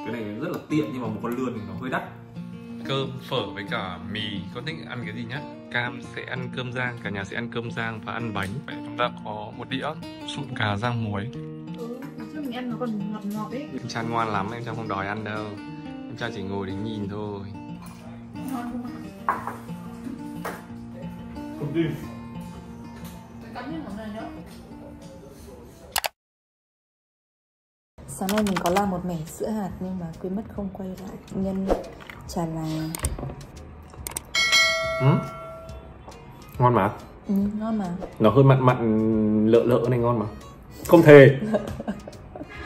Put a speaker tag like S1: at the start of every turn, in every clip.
S1: Cái này rất là tiện nhưng mà một con lươn thì nó hơi đắt.
S2: Cơm, phở với cả mì. Con thích ăn cái gì nhá? Cam sẽ ăn cơm rang, cả nhà sẽ ăn cơm rang và ăn bánh. Vậy chúng ta có một đĩa sụn cà rang muối.
S3: Chứ mình ăn nó còn ngọt ngọt ấy.
S2: Em Trang ngoan lắm, em Trang không đòi ăn đâu. Em Trang chỉ ngồi để nhìn thôi.
S3: Ngon không ạ?
S1: Không đi.
S3: Cắn những món này nữa.
S4: Sáng nay mình có làm một mẻ sữa hạt nhưng mà quên mất không quay lại. Nhân chả là
S1: Ngon mà.
S4: ngon mà.
S1: Nó hơi mặn mặn lợ lợ này ngon mà. Không thề.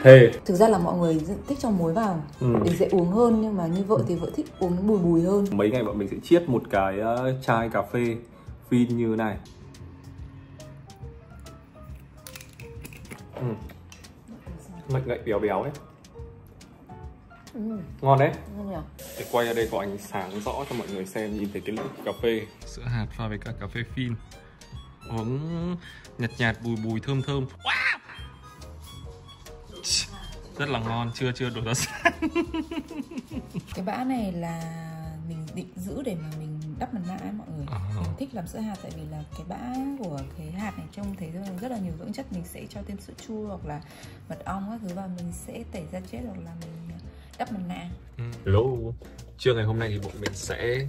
S1: Thề.
S4: Thực ra là mọi người thích cho muối vào để dễ uống hơn, nhưng mà như vợ thì vợ thích uống bùi bùi hơn.
S1: Mấy ngày bọn mình sẽ chiết một cái chai cà phê phin như thế này. Mạch ngậy béo béo ấy. Ngon đấy.
S4: Ngon nhỉ?
S1: Để quay ra đây có ánh sáng rõ cho mọi người xem, nhìn thấy cái lưỡi cà phê.
S2: Sữa hạt pha với cả cà phê phin. Uống nhạt nhạt bùi bùi thơm thơm. Wow! Rất là ngon, chưa đổ ra sáng.
S4: Cái bã này là mình định giữ để mà mình đắp mặt nạ ấy mọi người. Mình thích làm sữa hạt tại vì là cái bã của cái hạt này trông thấy rất là nhiều dưỡng chất. Mình sẽ cho thêm sữa chua hoặc là mật ong các thứ và mình sẽ tẩy ra chết hoặc là mình đắp mặt nạ.
S2: Hello. Trưa ngày hôm nay thì bọn mình sẽ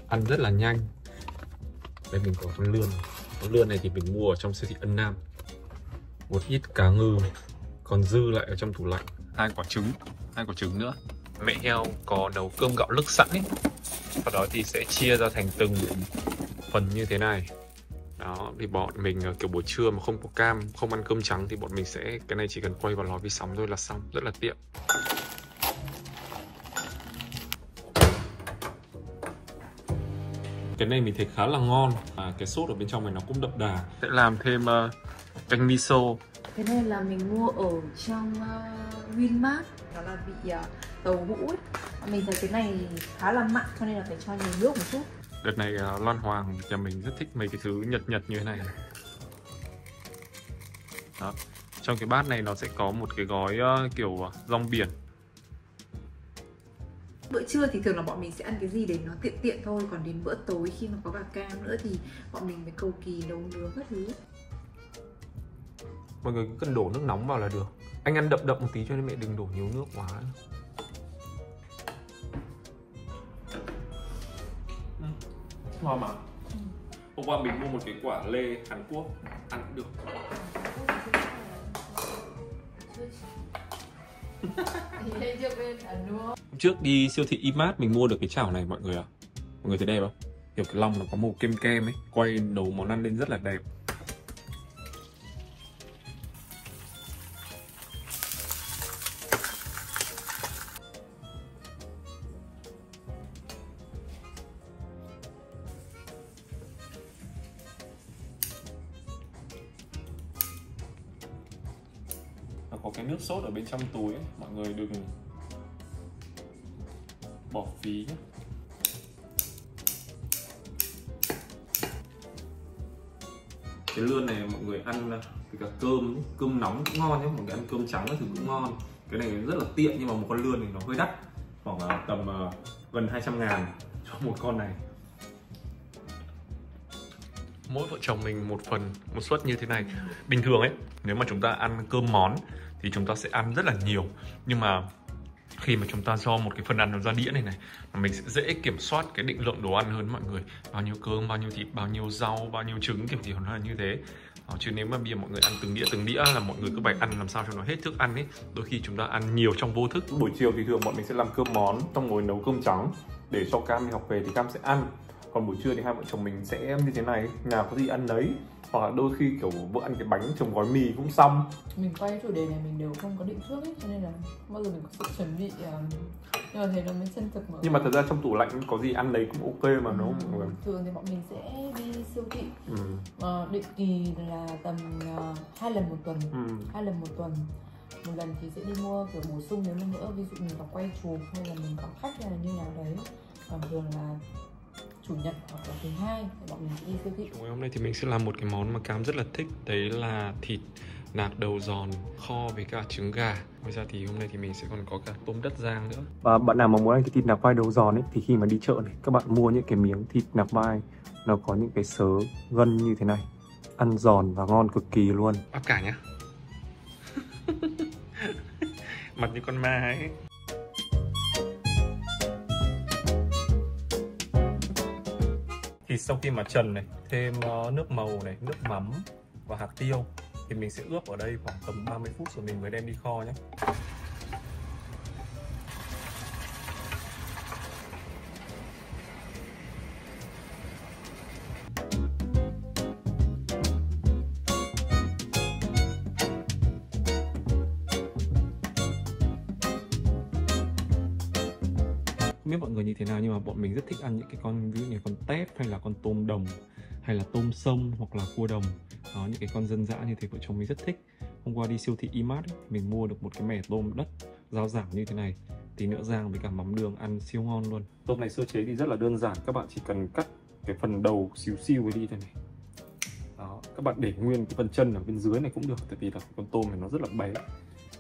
S2: ăn rất là nhanh. Đây mình có con lươn. Con lươn này thì mình mua ở trong siêu thị Ân Nam. Một ít cá ngừ, còn dư lại ở trong tủ lạnh. Hai quả trứng nữa. Mẹ heo có nấu cơm gạo lứt sẵn ấy. Sau đó thì sẽ chia ra thành từng phần như thế này. Đó, thì bọn mình kiểu buổi trưa mà không có cam, không ăn cơm trắng thì bọn mình sẽ, cái này chỉ cần quay vào lò vi sóng thôi là xong, rất là tiện. Cái này mình thấy khá là ngon, cái sốt ở bên trong này nó cũng đậm đà. Sẽ làm thêm canh miso.
S3: Cái này là mình mua ở trong Winmart. Nó là vị tàu hũ ấy. Mình thấy cái này khá là mặn cho nên là phải cho nhiều nước một chút.
S2: Đợt này Loan Hoàng nhà mình rất thích mấy cái thứ nhật nhật như thế này. Đó. Trong cái bát này nó sẽ có một cái gói kiểu rong biển.
S3: Bữa trưa thì thường là bọn mình sẽ ăn cái gì để nó tiện tiện thôi. Còn đến bữa tối khi mà có cả cam nữa thì bọn mình mới cầu kỳ nấu nướng các thứ.
S1: Mọi người cứ cần đổ nước nóng vào là được. Anh ăn đậm đậm một tí cho nên mẹ đừng đổ nhiều nước quá. Ngon mà. Hôm qua mình mua một cái quả lê Hàn Quốc, ăn cũng được. Trước đi siêu thị Imart mình mua được cái chảo này mọi người ạ. Mọi người thấy đẹp không? Kiểu cái lòng nó có màu kem kem ấy, quay nấu món ăn lên rất là đẹp. Nó có cái nước sốt ở bên trong túi ấy. Mọi người đừng bỏ phí nhé. Cái lươn này mọi người ăn với cả cơm nóng cũng ngon nhé. Mọi người ăn cơm trắng thì cũng ngon. Cái này rất là tiện nhưng mà một con lươn thì nó hơi đắt, khoảng tầm gần 200.000 cho một con này.
S2: Mỗi vợ chồng mình một suất như thế này. Bình thường ấy, nếu mà chúng ta ăn cơm món thì chúng ta sẽ ăn rất là nhiều. Nhưng mà khi mà chúng ta cho một cái phần ăn nó ra đĩa này mình sẽ dễ kiểm soát cái định lượng đồ ăn hơn mọi người. Bao nhiêu cơm, bao nhiêu thịt, bao nhiêu rau, bao nhiêu trứng, kiểu gì nó là như thế. Chứ nếu mà bây giờ mọi người ăn từng đĩa là mọi người cứ phải ăn làm sao cho nó hết thức ăn ấy. Đôi khi chúng ta ăn nhiều trong vô thức.
S1: Buổi chiều thì thường bọn mình sẽ làm cơm món, xong rồi nấu cơm trắng để cho Cam đi học về thì Cam sẽ ăn. Còn buổi trưa thì hai vợ chồng mình sẽ như thế này, nhà có gì ăn đấy. Hoặc là đôi khi kiểu vợ ăn cái bánh trồng gói mì cũng xong.
S3: Mình quay cái chủ đề này mình đều không có định trước ấy, cho nên là bao giờ mình có sự chuẩn bị, nhưng mà thấy nó mới chân thực mà.
S1: Nhưng mà thật ra trong tủ lạnh có gì ăn đấy cũng ok mà đúng không?
S3: Thường thì bọn mình sẽ đi siêu thị định kỳ là tầm 2 lần một tuần. 2 lần một tuần. Một lần thì sẽ đi mua kiểu bổ sung nếu nữa, ví dụ mình có quay chụp hay là mình có khách hay là như nào đấy. Còn thường là chủ nhật hoặc là thứ hai thì bọn mình sẽ đi siêu thị.
S2: Hôm nay thì mình sẽ làm một cái món mà Cam rất là thích, đấy là thịt nạc đầu giòn kho với cả trứng gà. Ngoài ra thì hôm nay thì mình sẽ còn có cả tôm đất rang nữa.
S1: Và bạn nào mà muốn ăn cái thịt nạc vai đầu giòn ấy thì khi mà đi chợ này, các bạn mua những cái miếng thịt nạc vai nó có những cái sớ gân như thế này, ăn giòn và ngon cực kỳ luôn.
S2: Bắp cải nhá. Mặt như con ma ấy. Thì sau khi mà trần này, thêm nước màu này, nước mắm và hạt tiêu thì mình sẽ ướp ở đây khoảng tầm 30 phút rồi mình mới đem đi kho nhé. Không biết mọi người như thế nào nhưng mà bọn mình rất thích ăn những cái con, ví dụ như con tép hay là con tôm đồng hay là tôm sông hoặc là cua đồng. Đó, những cái con dân dã như thế vợ chồng mình rất thích. Hôm qua đi siêu thị Imart ấy, mình mua được một cái mẻ tôm đất rau rảng như thế này, tí nữa rang với cả mắm đường ăn siêu ngon luôn. Tôm này sơ chế thì rất là đơn giản, các bạn chỉ cần cắt cái phần đầu xíu xiu đi thế này. Đó, các bạn để nguyên cái phần chân ở bên dưới này cũng được, tại vì là con tôm này nó rất là bé.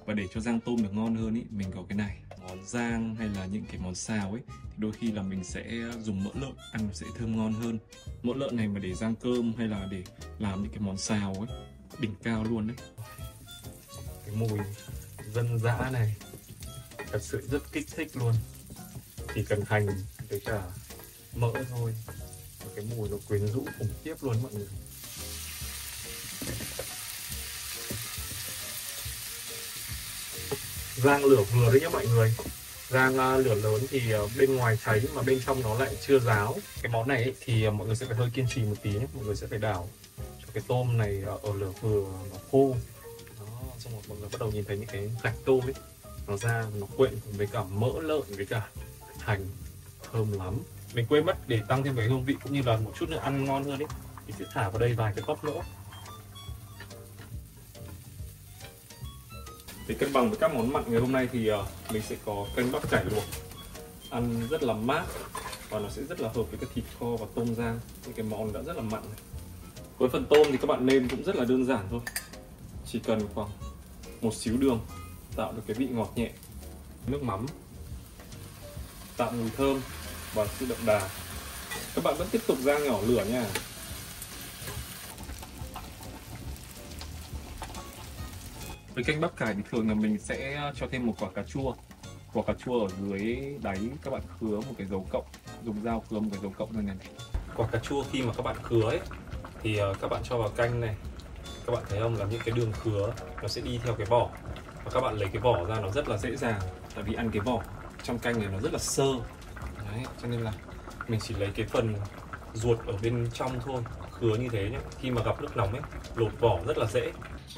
S2: Và để cho rang tôm được ngon hơn ý, mình có cái này, món rang hay là những cái món xào ấy, thì đôi khi là mình sẽ dùng mỡ lợn, ăn nó sẽ thơm ngon hơn. Mỡ lợn này mà để rang cơm hay là để làm những cái món xào ấy, đỉnh cao luôn đấy. Cái mùi dân dã này thật sự rất kích thích luôn. Chỉ cần hành với cả mỡ thôi, cái mùi nó quyến rũ khủng khiếp luôn mọi người. Rang lửa vừa đấy nhá mọi người. Rang lửa lớn thì bên ngoài cháy mà bên trong nó lại chưa ráo. Cái món này ấy, thì mọi người sẽ phải hơi kiên trì một tí nhé. Mọi người sẽ phải đảo cho cái tôm này ở lửa vừa nó khô. Đó, xong rồi mọi người bắt đầu nhìn thấy những cái gạch tôm ấy, nó ra, nó quyện cùng với cả mỡ lợn với cả hành, thơm lắm. Mình quên mất để tăng thêm cái hương vị cũng như là một chút nữa ăn ngon hơn ấy, thì sẽ thả vào đây vài cái tóp nữa. Để cân bằng với các món mặn ngày hôm nay thì mình sẽ có canh bắp cải luộc, ăn rất là mát và nó sẽ rất là hợp với cái thịt kho và tôm rang, những cái món đã rất là mặn này. Với phần tôm thì các bạn nêm cũng rất là đơn giản thôi, chỉ cần khoảng một xíu đường tạo được cái vị ngọt nhẹ, nước mắm tạo mùi thơm và sự đậm đà. Các bạn vẫn tiếp tục rang nhỏ lửa nha. Với canh bắp cải thì thường là mình sẽ cho thêm một quả cà chua. Quả cà chua ở dưới đáy các bạn khứa một cái dấu cộng, dùng dao khứa một cái dấu cộng này. Quả cà chua khi mà các bạn khứa ấy thì các bạn cho vào canh này. Các bạn thấy không, là những cái đường khứa nó sẽ đi theo cái vỏ. Và các bạn lấy cái vỏ ra nó rất là dễ dàng, tại vì ăn cái vỏ trong canh này nó rất là sơ. Đấy, cho nên là mình chỉ lấy cái phần ruột ở bên trong thôi, khứa như thế nhé. Khi mà gặp nước nóng ấy, lột vỏ rất là dễ.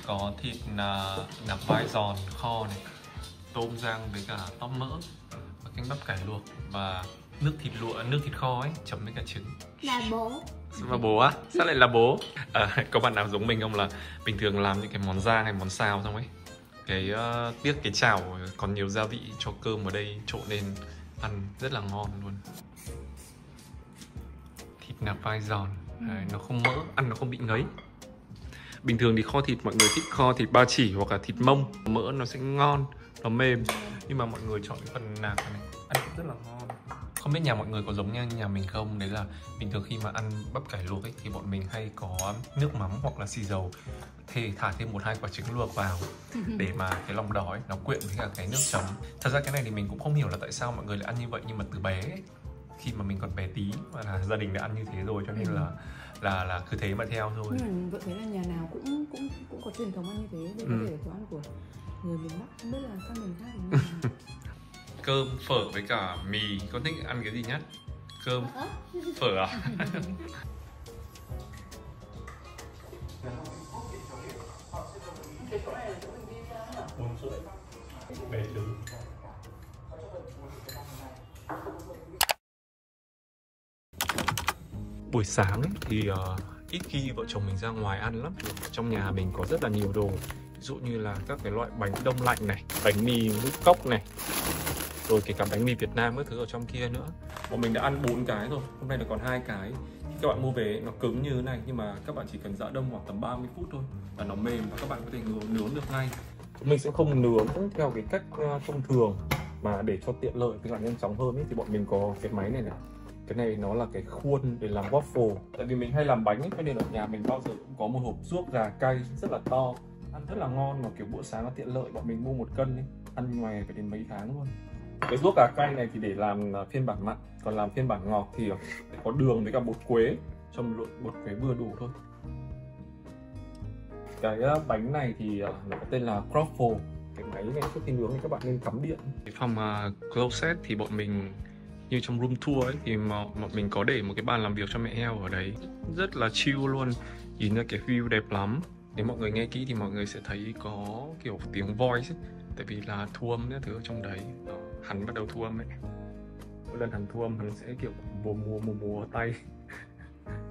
S2: Có thịt nạc vai giòn kho này, tôm rang với cả tóp mỡ, và canh bắp cải luộc và nước thịt kho ấy chấm với cả trứng.
S5: Là bố.
S2: Mà bố á? Sao lại là bố? Có bạn nào giống mình không, là bình thường làm những cái món rang hay món xào xong ấy, cái tiếc cái chảo còn nhiều gia vị cho cơm ở đây trộn lên ăn rất là ngon luôn. Thịt nạc vai giòn, đấy, nó không mỡ, ăn nó không bị ngấy. Bình thường thì kho thịt mọi người thích kho thịt ba chỉ hoặc là thịt mông, mỡ nó sẽ ngon, nó mềm. Nhưng mà mọi người chọn cái phần nạc này ăn cũng rất là ngon. Không biết nhà mọi người có giống như nhà mình không? Đấy là bình thường khi mà ăn bắp cải luộc ấy thì bọn mình hay có nước mắm hoặc là xì dầu, thả thêm 1-2 quả trứng luộc vào để mà cái lòng đỏ ấy nó quyện với cả cái nước chấm. Thật ra cái này thì mình cũng không hiểu là tại sao mọi người lại ăn như vậy, nhưng mà từ bé ấy, khi mà mình còn bé tí và là gia đình đã ăn như thế rồi, cho nên là cứ thế mà theo thôi.
S3: Nhưng mà vợ thấy là nhà nào cũng có truyền thống ăn như thế, đây có thể là đồ ăn của người miền Bắc, không biết là các miền khác thì như
S2: Cơm, phở với cả mì, con thích ăn cái gì nhất? Cơm, phở à? Buổi sáng ấy, thì ít khi vợ chồng mình ra ngoài ăn lắm. Trong nhà mình có rất là nhiều đồ, ví dụ như là các cái loại bánh đông lạnh này, bánh mì ngũ cốc này, rồi kể cả bánh mì Việt Nam các thứ ở trong kia nữa.
S1: Bọn mình đã ăn 4 cái rồi, hôm nay là còn 2 cái. Các bạn mua về nó cứng như thế này, nhưng mà các bạn chỉ cần giã đông khoảng tầm 30 phút thôi là nó mềm và các bạn có thể nướng được ngay. Mình sẽ không nướng theo cái cách thông thường, mà để cho tiện lợi các bạn nhanh chóng hơn ấy, thì bọn mình có cái máy này này. Cái này nó là cái khuôn để làm waffle. Tại vì mình hay làm bánh ấy, cho nên ở nhà mình bao giờ cũng có một hộp ruốc gà cay rất là to, ăn rất là ngon, mà kiểu bữa sáng nó tiện lợi. Bọn mình mua 1 cân ấy, ăn ngoài phải đến mấy tháng luôn. Cái ruốc gà cay này thì để làm phiên bản mặn, còn làm phiên bản ngọt thì có đường với cả bột quế, cho một lượng bột quế vừa đủ thôi. Cái bánh này thì nó có tên là Croffle. Cái máy này trước khi nướng thì các bạn nên cắm điện.
S2: Cái phòng closet thì bọn mình như trong room tour ấy, thì bọn mình có để một cái bàn làm việc cho mẹ heo ở đấy, rất là chill luôn, nhìn ra cái view đẹp lắm. Nếu mọi người nghe kỹ thì mọi người sẽ thấy có kiểu tiếng voice ấy, tại vì là thu âm các thứ ở trong đấy. Hắn bắt đầu thu âm ấy, mỗi lần hắn thu âm hắn sẽ kiểu mùa tay.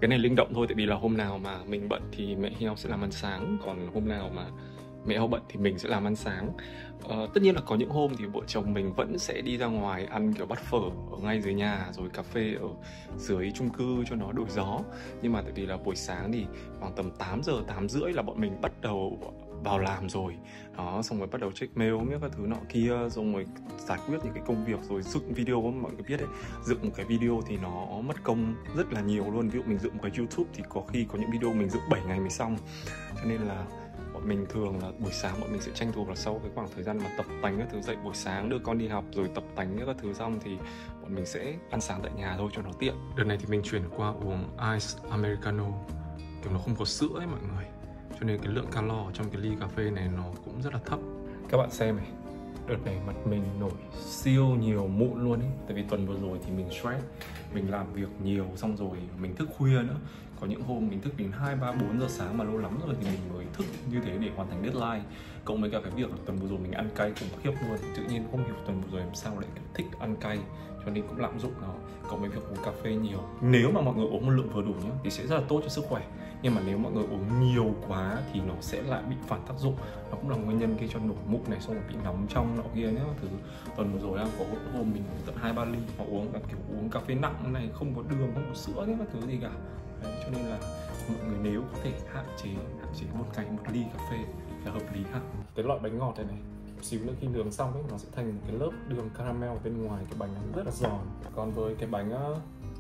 S2: Cái này linh động thôi, tại vì là hôm nào mà mình bận thì mẹ heo sẽ làm ăn sáng, còn hôm nào mà mẹ heo bận thì mình sẽ làm ăn sáng. Tất nhiên là có những hôm thì vợ chồng mình vẫn sẽ đi ra ngoài ăn kiểu bát phở ở ngay dưới nhà, rồi cà phê ở dưới chung cư cho nó đổi gió. Nhưng mà tại vì là buổi sáng thì khoảng tầm 8 giờ, 8 rưỡi là bọn mình bắt đầu vào làm rồi đó, xong rồi bắt đầu check mail biết các thứ nọ kia, xong rồi giải quyết những cái công việc, rồi dựng video. Mọi người biết đấy, dựng một cái video thì nó mất công rất là nhiều luôn. Ví dụ mình dựng một cái YouTube thì có khi có những video mình dựng 7 ngày mới xong, cho nên là bọn mình thường là buổi sáng bọn mình sẽ tranh thủ là sau cái khoảng thời gian mà tập tành các thứ, dậy buổi sáng đưa con đi học rồi tập tành các thứ xong thì bọn mình sẽ ăn sáng tại nhà thôi cho nó tiện. Đợt này thì mình chuyển qua uống Ice Americano, kiểu nó không có sữa ấy mọi người, cho nên cái lượng calo trong cái ly cà phê này nó cũng rất là thấp. Các bạn xem này, đợt này mặt mình nổi siêu nhiều mụn luôn ấy. Tại vì tuần vừa rồi thì mình stress, mình làm việc nhiều, xong rồi mình thức khuya nữa. Có những hôm mình thức đến 2, 3, 4 giờ sáng mà lâu lắm rồi thì mình mới thức như thế để hoàn thành deadline. Cộng với cả cái việc là tuần vừa rồi mình ăn cay khủng khiếp luôn. Tự nhiên không hiểu tuần vừa rồi làm sao lại thích ăn cay, cho nên cũng lạm dụng nó. Cộng với việc uống cà phê nhiều. Nếu mà mọi người uống một lượng vừa đủ nhá thì sẽ rất là tốt cho sức khỏe. Nhưng mà nếu mọi người uống nhiều quá thì nó sẽ lại bị phản tác dụng. Nó cũng là nguyên nhân gây cho nổi mụn này, xong rồi bị nóng trong nọ kia nhá. Thứ tuần vừa rồi có hôm mình uống tận 2-3 ly, họ uống là kiểu uống cà phê nặng này, không có đường, không có sữa nhá, thứ gì cả. Đấy, cho nên là mọi người nếu có thể hạn chế một ngày 1 ly cà phê là hợp lý ha. Cái loại bánh ngọt này này, xíu nữa khi nướng xong ấy, nó sẽ thành một cái lớp đường caramel ở bên ngoài, cái bánh nó rất là giòn. Còn với cái bánh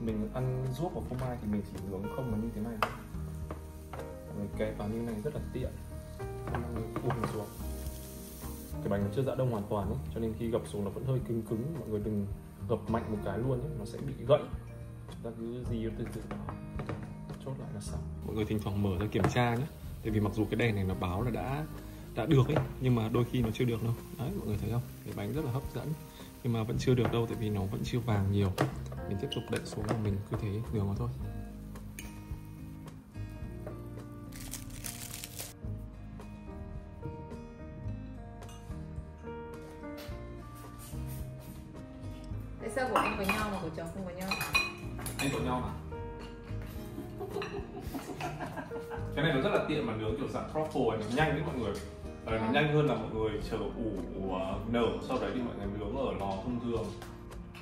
S2: mình ăn ruốc và phô mai thì mình chỉ nướng không là như thế này, rồi kẹp vào như này rất là tiện, uống xuống. Cái bánh nó chưa giã đông hoàn toàn ấy, cho nên khi gập xuống nó vẫn hơi cứng, mọi người đừng gập mạnh một cái luôn ấy, nó sẽ bị gãy. Chúng ta cứ di từ từ đó, chốt lại là xong. Mọi người thỉnh thoảng mở ra kiểm tra nhé, tại vì mặc dù cái đèn này nó báo là đã được ấy, nhưng mà đôi khi nó chưa được đâu. Đấy, mọi người thấy không? Cái bánh rất là hấp dẫn, nhưng mà vẫn chưa được đâu, tại vì nó vẫn chưa vàng nhiều. Mình tiếp tục đậy xuống và mình cứ thế nướng nó thôi.
S3: Tại sao của anh có nhau mà của chồng không có nhau?
S1: Anh có nhau mà. Cái này nó rất là tiện mà nướng kiểu dạng truffle này, nó nhanh đấy mọi người. Nó nhanh hơn là mọi người chờ ủ nở, sau đấy thì mọi người nướng ở lò thông thường.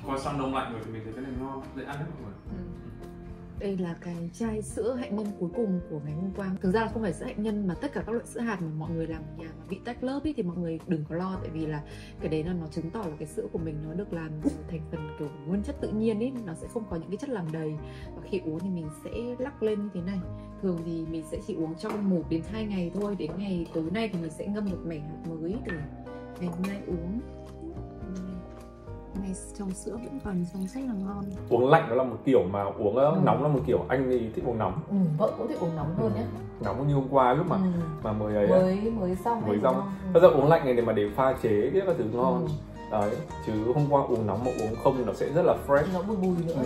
S1: Qua xong đông lạnh rồi thì mình thấy cái này ngon, dễ ăn đấy mọi người.
S3: Đây là cái chai sữa hạnh nhân cuối cùng của ngày hôm qua. Thực ra là không phải sữa hạnh nhân mà tất cả các loại sữa hạt mà mọi người làm ở nhà mà bị tách lớp ý, thì mọi người đừng có lo, tại vì là cái đấy là nó chứng tỏ là cái sữa của mình nó được làm thành phần kiểu nguyên chất tự nhiên ý, nó sẽ không có những cái chất làm đầy. Và khi uống thì mình sẽ lắc lên như thế này. Thường thì mình sẽ chỉ uống trong 1 đến 2 ngày thôi, đến ngày tối nay thì mình sẽ ngâm một mẻ hạt mới để ngày hôm nay uống. Này, trong sữa vẫn còn trong rất là ngon.
S1: Uống lạnh nó là một kiểu, mà uống nóng là một kiểu. Anh thì thích uống nóng.
S3: Vợ cũng thích uống nóng hơn nhé.
S1: Nóng như hôm qua lúc mà mới ấy
S3: mới xong.
S1: Thật ra uống lạnh này để mà để pha chế cái thứ ngon. Đấy, chứ hôm qua uống nóng mà uống không thì nó sẽ rất là fresh,
S3: nó bùi bùi nữa.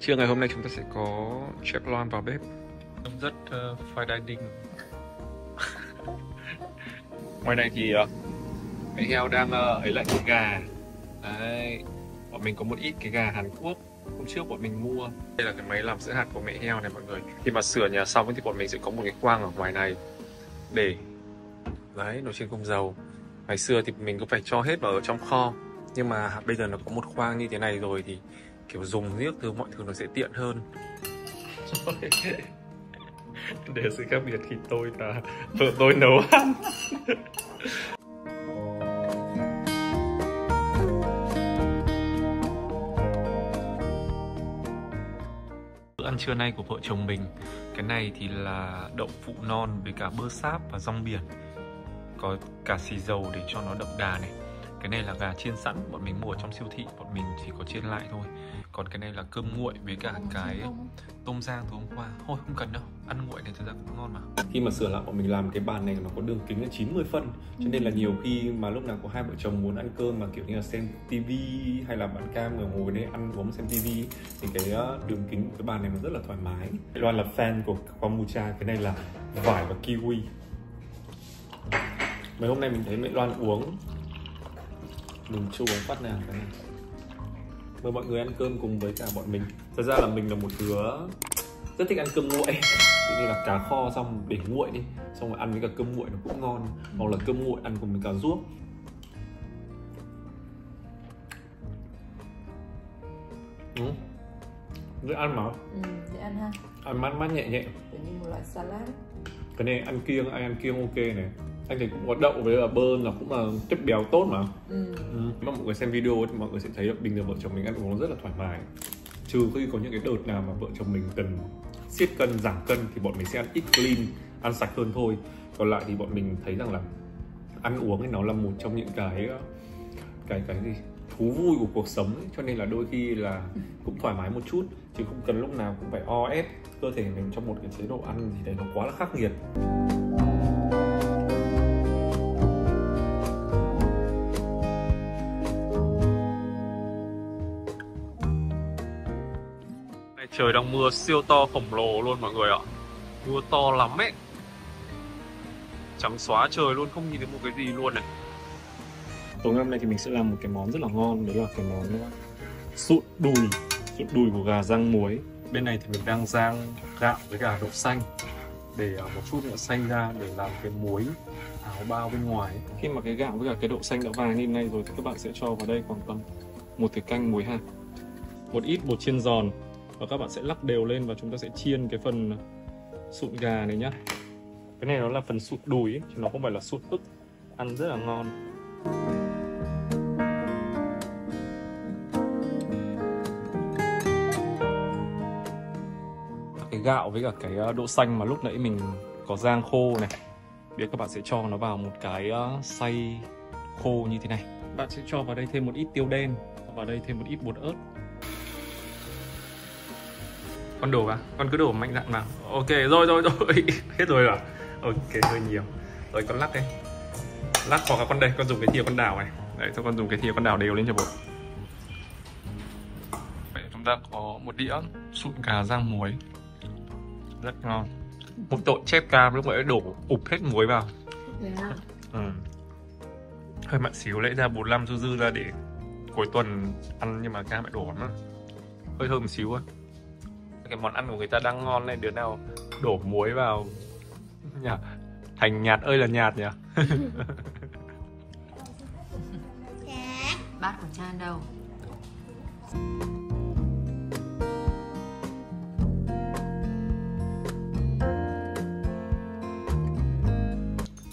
S2: Trưa ngày hôm nay chúng ta sẽ có chef Loan vào bếp, rất fine dining. Ngoài này thì mẹ heo đang ấy lại cái gà. Đấy, bọn mình có một ít cái gà Hàn Quốc hôm trước bọn mình mua. Đây là cái máy làm sữa hạt của mẹ heo này mọi người. Khi mà sửa nhà xong thì bọn mình sẽ có một cái khoang ở ngoài này để đấy nồi chiên không dầu. Ngày xưa thì mình có phải cho hết vào ở trong kho, Nhưng mà bây giờ nó có một khoang như thế này rồi thì kiểu dùng riết thứ mọi thứ nó sẽ tiện hơn. Để sự khác biệt thì tôi là vợ tôi nấu ăn. Bữa ăn trưa nay của vợ chồng mình, cái này thì là đậu phụ non với cả bơ sáp và rong biển, có cả xì dầu để cho nó đậm đà này. Cái này là gà chiên sẵn, bọn mình mua ở trong siêu thị, bọn mình chỉ có chiên lại thôi. Còn cái này là cơm nguội với cả cái tôm rang từ hôm qua. Thôi không cần đâu, ăn nguội này thật ra cũng ngon mà. Khi mà sửa lại bọn mình làm cái bàn này nó có đường kính là 90 phân. Cho nên là nhiều khi mà lúc nào có hai vợ chồng muốn ăn cơm mà kiểu như là xem tivi hay là bạn cam ở ngồi đây ăn uống xem tivi thì cái đường kính của cái bàn này nó rất là thoải mái. Loan là fan của kombucha, cái này là vải và kiwi. Mấy hôm nay mình thấy mẹ Loan uống, mình chưa uống phát nào cái này. Mời mọi người ăn cơm cùng với cả bọn mình. Thật ra là mình là một đứa rất thích ăn cơm nguội. Ví dụ như là cá kho xong để nguội đi, xong rồi ăn với cả cơm nguội nó cũng ngon. Hoặc là cơm nguội ăn cùng với cả ruốc. Dễ ăn mà.
S3: Dễ ăn ha.
S2: Ăn mát mát nhẹ nhẹ.
S3: Kiểu như một loại salad.
S2: Cái này ăn kiêng, ai ăn kiêng ok này. Anh thấy cũng có đậu với là bơ là cũng là chất béo tốt mà. Nếu mà mọi người xem video thì mọi người sẽ thấy là bình thường vợ chồng mình ăn uống rất là thoải mái. Trừ khi có những cái đợt nào mà vợ chồng mình cần siết cân, giảm cân thì bọn mình sẽ ăn ít clean, ăn sạch hơn thôi. Còn lại thì bọn mình thấy rằng là ăn uống thì nó là một trong những cái gì thú vui của cuộc sống ấy. Cho nên là đôi khi là cũng thoải mái một chút, chứ không cần lúc nào cũng phải o ép cơ thể mình trong một cái chế độ ăn gì đấy nó quá là khắc nghiệt. Trời đang mưa siêu to khổng lồ luôn mọi người ạ. Mưa to lắm ấy. Trắng xóa trời luôn, không nhìn thấy một cái gì luôn này. Tối ngày hôm nay thì mình sẽ làm một cái món rất là ngon. Đấy là cái món sụn đùi của gà rang muối. Bên này thì mình đang rang gạo với cả đậu xanh, để một chút nữa xay ra để làm cái muối áo bao bên ngoài ấy. Khi mà cái gạo với cả cái đậu xanh đã vàng như này rồi thì các bạn sẽ cho vào đây khoảng tầm một thìa canh muối hạt, một ít bột chiên giòn, và các bạn sẽ lắc đều lên và chúng ta sẽ chiên cái phần sụn gà này nhá. Cái này nó là phần sụn đùi ấy, chứ nó không phải là sụn ức, ăn rất là ngon. Cái gạo với cả cái đậu xanh mà lúc nãy mình có rang khô này, bây giờ các bạn sẽ cho nó vào một cái xay khô như thế này. Bạn sẽ cho vào đây thêm một ít tiêu đen, vào đây thêm một ít bột ớt. Con đổ vào, con cứ đổ mạnh dạn vào. Ok, rồi, hết rồi à? Ok, hơi nhiều. Rồi con lắc đây. Lắc hoặc là con đây, con dùng cái thìa con đảo này. Đấy, cho con dùng cái thìa con đảo đều lên cho bột. Vậy chúng ta có một đĩa sụn gà rang muối. Rất ngon. Một tội chép cam lúc nãy đổ ụp hết muối vào. Hơi mặn xíu, lẽ ra 45 dư ra để cuối tuần ăn, nhưng mà cam lại đổ nó hơi thơm một xíu thôi. Cái món ăn của người ta đang ngon này, đứa nào đổ muối vào thành nhạt ơi là nhạt nhỉ.
S3: Bát của Chan đâu?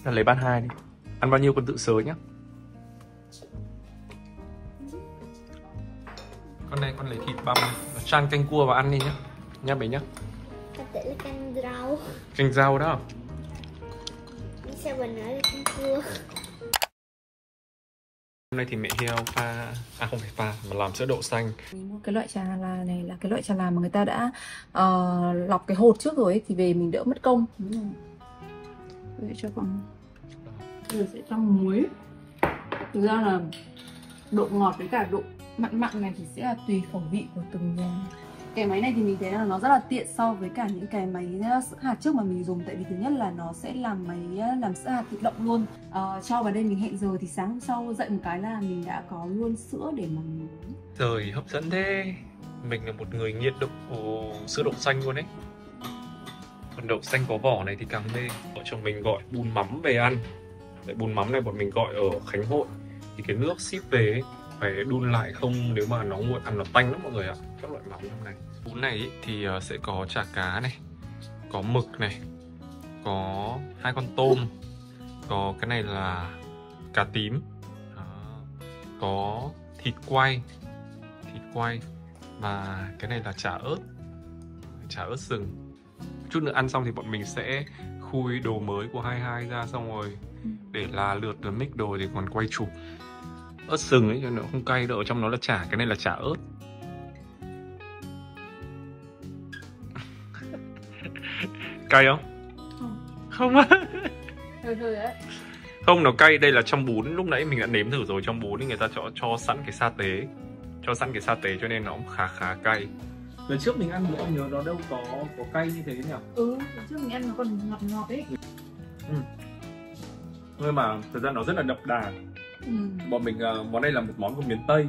S2: Ta lấy bát 2 đi. Ăn bao nhiêu con tự sới nhá. Con này con lấy thịt băm, chan canh cua vào ăn đi nhá. Nhá bé nhá.
S5: Thật sự là canh rau.
S2: Canh rau đó.
S5: Sao mình nói là canh cua?
S2: Hôm nay thì mẹ Hiếu pha, không phải pha mà làm sữa đậu xanh.
S4: Mình mua cái loại trà là này là cái loại trà là mà người ta đã lọc cái hột trước rồi ấy, thì về mình đỡ mất công. Vậy cho con. Rồi sẽ cho muối. Thực ra là độ ngọt với cả độ mặn này thì sẽ là tùy khẩu vị của từng nhà. Cái máy này thì mình thấy là nó rất là tiện so với cả những cái máy sữa hạt trước mà mình dùng. Tại vì thứ nhất là nó sẽ làm máy làm sữa hạt tự động luôn. Cho vào đây mình hẹn giờ thì sáng hôm sau dậy một cái là mình đã có luôn sữa để mà mình uống.
S2: Trời hấp dẫn thế. Mình là một người nghiện sữa đậu xanh luôn đấy. Còn đậu xanh có vỏ này thì càng mê. Vợ chồng mình gọi bún mắm về ăn. Đấy, bún mắm này bọn mình gọi ở Khánh Hội. Thì cái nước ship về ấy, phải đun lại, không nếu mà nó nguội ăn nó tanh lắm mọi người ạ. Các loại mắm trong này. Bún này ý, thì sẽ có chả cá này, có mực này, có 2 con tôm, có cái này là cá tím. Đó. Có thịt quay và cái này là chả ớt sừng. Chút nữa ăn xong thì bọn mình sẽ khui đồ mới của 22 ra, xong rồi để là lượt rồi mix đồ thì còn quay chụp. Ớt sừng ấy cho nó không cay đâu, ở trong nó là chả, cái này là chả ớt. Cay không? Không á.
S3: Hơi đấy.
S2: Không, nó cay. Đây là trong bún, lúc nãy mình đã nếm thử rồi, trong bún thì người ta cho sẵn cái sa tế, cho nên nó cũng khá cay.
S1: Lần trước mình ăn bữa em nhớ nó đâu có cay như thế nhỉ?
S3: Lần trước mình ăn nó còn ngọt ấy.
S1: Nhưng mà thật ra nó rất là đậm đà. Bọn mình món này là một món của miền Tây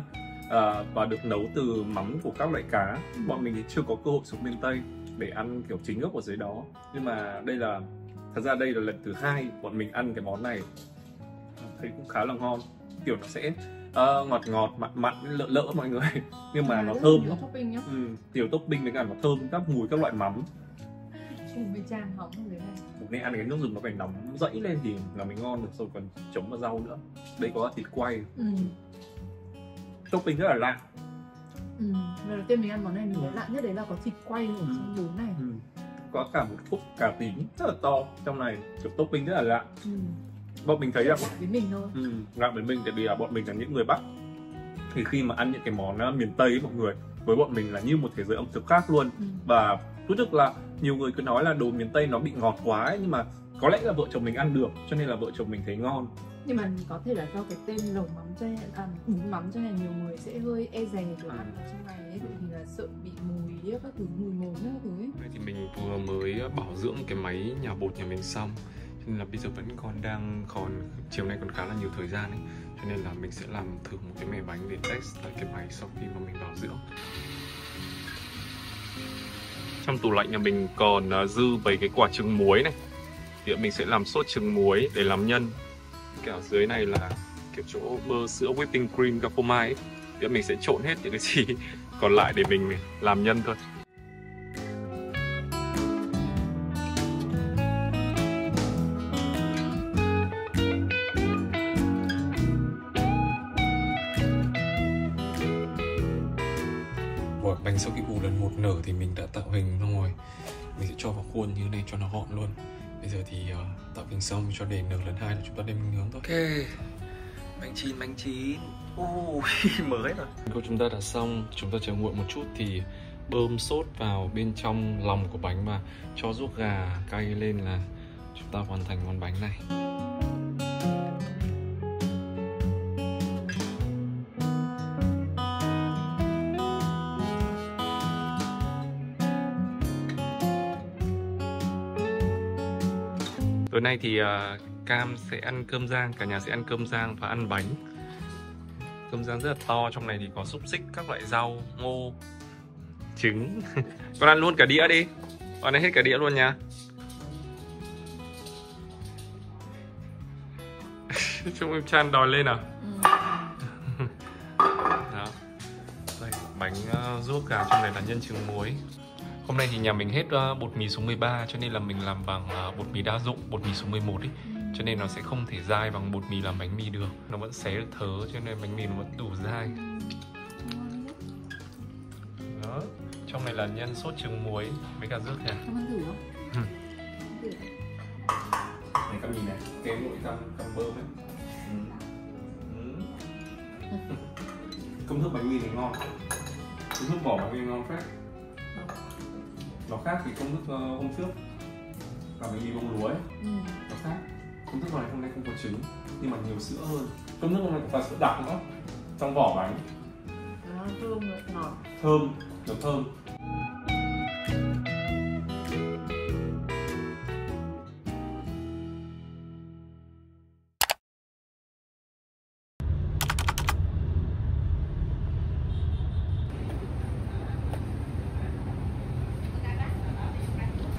S1: và được nấu từ mắm của các loại cá. Bọn mình thì chưa có cơ hội xuống miền Tây để ăn kiểu chính gốc ở dưới đó. Nhưng mà thật ra đây là lần thứ 2 bọn mình ăn cái món này, thấy cũng khá là ngon. Kiểu nó sẽ ngọt mặn lợ mọi người, nhưng mà nó thơm lắm. Kiểu topping với cả nó thơm các mùi các loại mắm.
S3: Với chan hóng dưới này.
S1: Nên ăn cái nước dùng nó phải nóng dậy lên thì là mới ngon được, rồi còn chấm vào rau nữa. Đây có thịt quay. Topping rất là lạ.
S3: Lần đầu tiên mình ăn món này mình thấy lạ nhất đấy là có thịt quay ở trong bún này.
S1: Có cả một khúc cà tím rất là to trong này, kiểu topping rất là lạ. Bọn mình thấy là
S3: lạ với mình thôi.
S1: Lạ với mình, tại vì là bọn mình là những người Bắc, thì khi mà ăn những cái món miền Tây ấy, mọi người, với bọn mình là như một thế giới ẩm thực khác luôn. Và thú thực là nhiều người cứ nói là đồ miền Tây nó bị ngọt quá ấy, nhưng mà có lẽ là vợ chồng mình ăn được, cho nên là vợ chồng mình thấy ngon.
S3: Nhưng mà có thể là do cái tên lẩu mắm cho nên bún mắm cho nên nhiều người sẽ hơi e dè kiểu ăn ở trong này ấy, thì là sợ bị mùi các thứ, mùi ngon các thứ ấy.
S2: Thì mình vừa mới bảo dưỡng cái máy nhà bột nhà mình xong, cho nên là bây giờ vẫn còn chiều nay còn khá là nhiều thời gian ấy, cho nên là mình sẽ làm thử một cái mẻ bánh để test lại cái máy sau khi mà mình bảo dưỡng. Trong tủ lạnh nhà mình còn dư mấy cái quả trứng muối này, thì mình sẽ làm sốt trứng muối để làm nhân. Cái ở dưới này là kiểu chỗ bơ sữa whipping cream các phô mai ấy, thì mình sẽ trộn hết những cái gì còn lại để mình làm nhân thôi. Bánh sau khi ủ lần 1 nở thì mình đã tạo hình xong rồi, mình sẽ cho vào khuôn như này cho nó gọn luôn. Bây giờ thì tạo hình xong cho để nở lần 2 là chúng ta đem nướng thôi. Ok, bánh chín mới rồi. Khi chúng ta đã xong, chúng ta chờ nguội một chút thì bơm sốt vào bên trong lòng của bánh và cho ruốc gà cay lên là chúng ta hoàn thành món bánh này. Tối nay thì Cam sẽ ăn cơm rang, cả nhà sẽ ăn cơm rang và ăn bánh. Cơm rang rất là to, trong này thì có xúc xích, các loại rau, ngô, trứng. Con ăn luôn cả đĩa đi, con ăn hết cả đĩa luôn nha. Trông em Chan đòi lên à? Đó. Đây, bánh ruốc gà trong này là nhân trứng muối. Hôm nay thì nhà mình hết bột mì số 13, cho nên là mình làm bằng bột mì đa dụng, bột mì số 11 ấy. Cho nên nó sẽ không thể dai bằng bột mì làm bánh mì được. Nó vẫn xé được thớ, cho nên bánh mì nó vẫn đủ dai. Đó. Trong này là nhân sốt trứng muối với cả rước nè.
S3: Không ăn thử không?
S1: Này các nhìn này, cái mũi trong bơm ấy. Công thức bánh mì này ngon. Công thức vỏ bánh mì ngon phết. Nó khác thì công thức hôm trước là bánh mì bông lúa ấy. Nó khác. Công thức này hôm nay không có trứng nhưng mà nhiều sữa hơn. Công thức hôm nay có sữa đặc nữa trong vỏ bánh.
S3: Nó thơm ngọt.
S1: Thơm, nó thơm.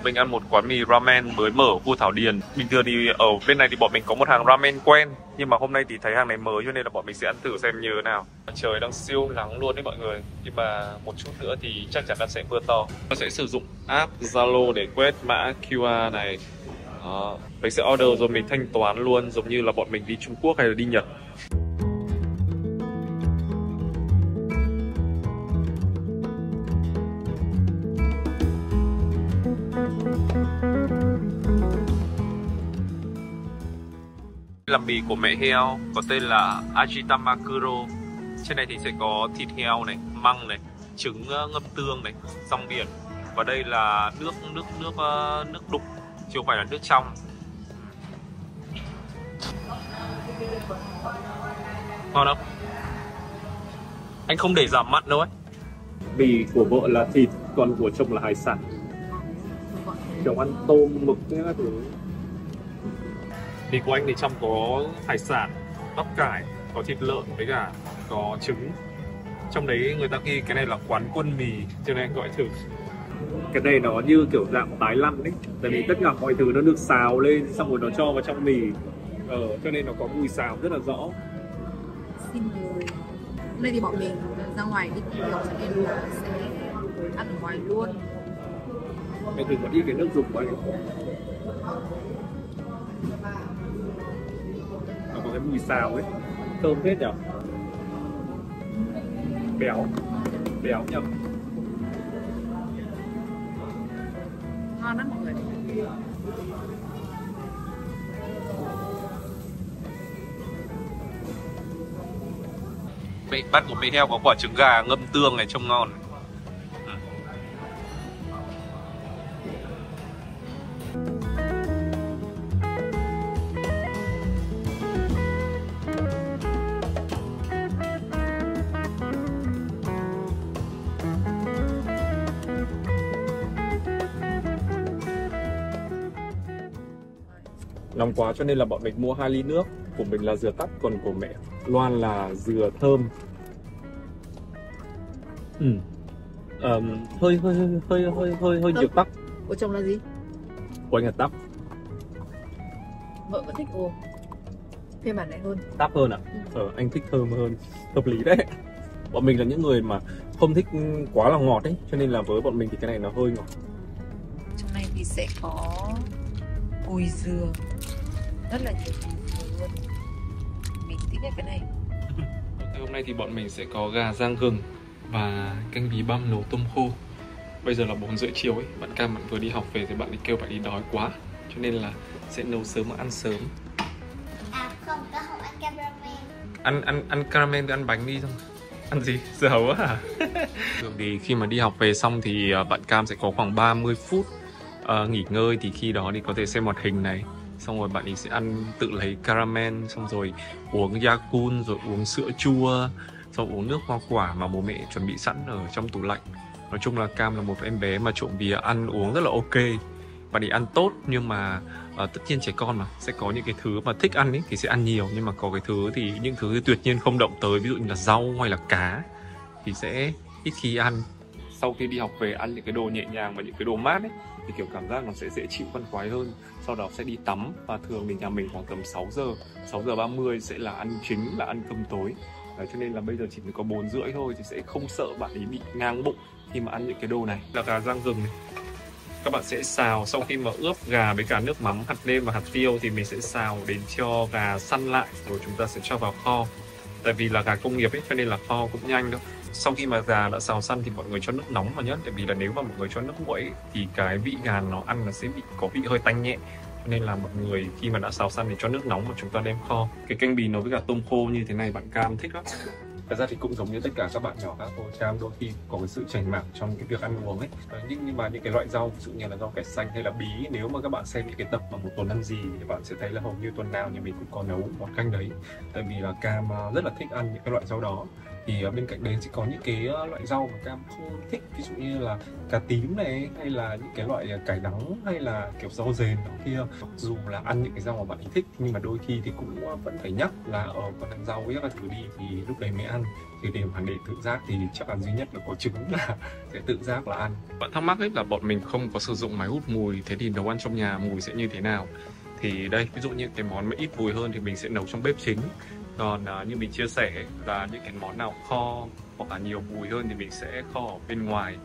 S2: mình ăn một quán mì ramen mới mở ở khu Thảo Điền. Bình thường thì ở bên này thì bọn mình có một hàng ramen quen, nhưng mà hôm nay thì thấy hàng này mới cho nên là bọn mình sẽ ăn thử xem như thế nào. Trời đang siêu nắng luôn đấy mọi người, nhưng mà một chút nữa thì chắc chắn là sẽ mưa to. Mình sẽ sử dụng app Zalo để quét mã QR này. Đó. Mình sẽ order rồi mình thanh toán luôn, giống như là bọn mình đi Trung Quốc hay là đi Nhật. Là mì của mẹ heo, có tên là Ajitamakuro. Trên này thì sẽ có thịt heo này, măng này, trứng ngâm tương này, rong biển. Và đây là nước đục, chứ không phải là nước trong. Ngon không? Anh không để giảm mặn đâu ấy. Mì của vợ là thịt, còn của chồng là hải sản. Chồng ăn tôm, mực các thứ. Mì của anh thì trong có hải sản, bắp cải, có thịt lợn với cả có trứng. Trong đấy người ta ghi cái này là quán quân mì, cho nên anh gọi thử. Cái này nó như kiểu dạng tái lăn đấy, tại vì tất cả mọi thứ nó được xào lên xong rồi nó cho vào trong mì, cho nên nó có mùi xào rất là rõ.
S4: Xin mời. Hôm nay thì bọn mình ra ngoài đi tìm hiểu cho nên là sẽ ăn ở ngoài luôn.
S2: Mày thử một ít cái nước dùng của anh. Nó có cái mùi xào ấy, thơm hết nhở. Béo nhở.
S4: Ngon lắm mọi người.
S2: Bát của mì heo có quả trứng gà ngâm tương này, trông ngon. Nóng quá cho nên là bọn mình mua 2 ly nước. Của mình là dừa tắt, còn của mẹ Loan là dừa thơm. Hơi nhiều tắc.
S4: Của chồng là gì?
S2: Của anh là tắc.
S4: Vợ vẫn thích phiên bản này hơn.
S2: Tắc hơn à? Anh thích thơm hơn. Hợp lý đấy. Bọn mình là những người mà không thích quá là ngọt ấy, cho nên là với bọn mình thì cái này nó hơi ngọt.
S4: Trong này thì sẽ có cùi dừa, rất là nhiều cùi dừa luôn. Mình thích nhất cái này.
S2: Hôm nay thì bọn mình sẽ có gà rang gừng và canh bí băm nấu tôm khô. Bây giờ là 4:30 chiều ấy, bạn Cam bạn vừa đi học về thì bạn ấy kêu bạn đi đói quá, cho nên là sẽ nấu sớm mà ăn sớm.
S5: À không, tao không ăn caramel.
S2: Ăn caramel thì ăn bánh đi xong. Ăn gì? Dầu á hả? Thường thì khi mà đi học về xong thì bạn Cam sẽ có khoảng 30 phút nghỉ ngơi, thì khi đó thì có thể xem hoạt hình này, xong rồi bạn ấy sẽ ăn, tự lấy caramel, xong rồi uống Yakult, rồi uống sữa chua, xong uống nước hoa quả mà bố mẹ chuẩn bị sẵn ở trong tủ lạnh. Nói chung là Cam là một em bé mà trộm vía ăn uống rất là ok. Bạn ấy ăn tốt, nhưng mà tất nhiên trẻ con mà sẽ có những cái thứ mà thích ăn ấy thì sẽ ăn nhiều, nhưng mà có cái thứ thì những thứ thì tuyệt nhiên không động tới, ví dụ như là rau hay là cá thì sẽ ít khi ăn. Sau khi đi học về ăn những cái đồ nhẹ nhàng và những cái đồ mát ấy thì kiểu cảm giác nó sẽ dễ chịu, khoan khoái hơn. Sau đó sẽ đi tắm, và thường thì nhà mình khoảng tầm 6 giờ 30 sẽ là ăn chính, là ăn cơm tối. Đấy, cho nên là bây giờ chỉ có 4:30 thôi thì sẽ không sợ bạn ấy bị ngang bụng khi mà ăn những cái đồ này. Là gà rang gừng này, các bạn sẽ xào. Sau khi mà ướp gà với cả nước mắm, hạt nêm và hạt tiêu thì mình sẽ xào đến cho gà săn lại, rồi chúng ta sẽ cho vào kho. Tại vì là gà công nghiệp ấy, cho nên là kho cũng nhanh đâu. Sau khi mà gà đã xào săn thì mọi người cho nước nóng vào nhé. Tại vì là nếu mà mọi người cho nước nguội ấy, thì cái vị gà nó ăn nó sẽ có vị hơi tanh nhẹ. Cho nên là mọi người khi mà đã xào săn thì cho nước nóng và chúng ta đem kho. Cái canh bì nấu với cả tôm khô như thế này bạn Cam thích lắm. Thật ra thì cũng giống như tất cả các bạn nhỏ khác thôi, Cam đôi khi có cái sự chảnh mảng trong cái việc ăn uống ấy. Nhưng mà những cái loại rau, ví dụ như là rau cải xanh hay là bí, nếu mà các bạn xem những cái tập mà một tuần ăn gì thì bạn sẽ thấy là hầu như tuần nào nhà mình cũng có nấu món canh đấy. Tại vì là Cam rất là thích ăn những cái loại rau đó. Thì bên cạnh đấy sẽ có những cái loại rau mà Cam không thích, ví dụ như là cà tím này, hay là những cái loại cải đắng, hay là kiểu rau dền đó kia. Mặc dù là ăn những cái rau mà bạn ấy thích, nhưng mà đôi khi thì cũng vẫn phải nhắc là con ăn rau ấy các thứ đi thì lúc đấy mới ăn. Thì để mà để tự giác thì chắc là duy nhất là có trứng là sẽ tự giác là ăn. Bạn thắc mắc ấy là bọn mình không có sử dụng máy hút mùi, thế thì nấu ăn trong nhà mùi sẽ như thế nào? Thì đây, ví dụ như cái món mà ít mùi hơn thì mình sẽ nấu trong bếp chính. Còn như mình chia sẻ là những cái món nào kho hoặc là nhiều mùi hơn thì mình sẽ kho ở bên ngoài